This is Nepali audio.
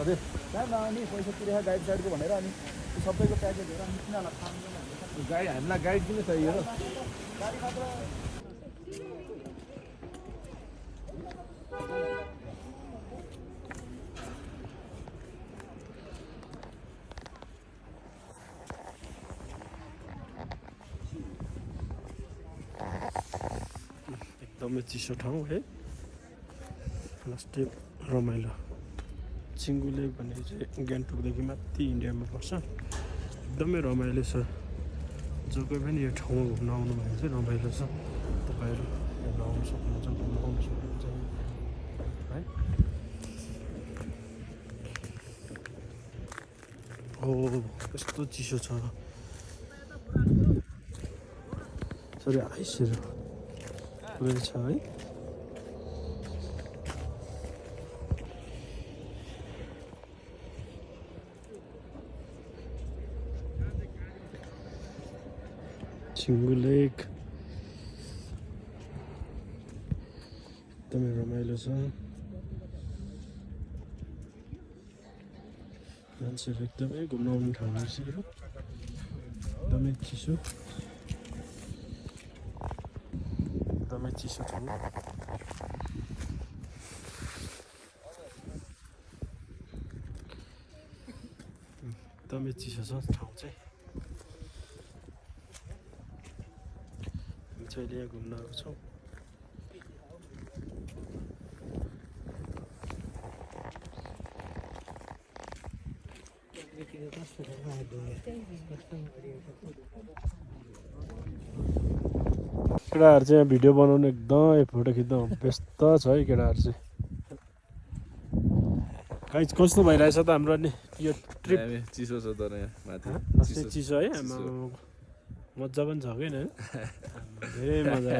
अरे कहाँ नआउने पैसा तिरेर गाइड साइडको भनेर अनि सबैको प्याकेज हेर अनि किनलाई थाहा गाइड हामीलाई गाइड किन चाहियो र गाडी मात्र एकदमै चिसो ठाउँ है लास्टै रमाइलो चिङ्गु लेक भनेको चाहिँ गान्तोकदेखि माथि इन्डियामा पर्छ एकदमै रमाइलो छ जो कोही पनि यो ठाउँमा घुम्न आउनु भने चाहिँ रमाइलो छ तपाईँहरू हेर्न आउनु सक्नुहुन्छ घुम्न आउनु सक्नुहुन्छ है हो कस्तो चिसो छ सरी आइसहरू रहेछ है चिङ्गु लेक एकदमै रमाइलो छ मान्छेहरू एकदमै घुम्न आउने ठाउँ रहेछ यो एकदमै चिसो एकदमै चिसो ठाउँ एकदमै चिसो छ ठाउँ चाहिँ हामी चाहिँ अहिले यहाँ घुम्न आएको छौँ केटाहरू चाहिँ यहाँ भिडियो बनाउनु एकदमै फोटो खिच्दा व्यस्त छ है केटाहरू चाहिँ खै कस्तो भइरहेछ त हाम्रो नि यो ट्रिप चिसो छ तर यहाँ माथि चिसो है मजा पनि छ कि धेरै मजा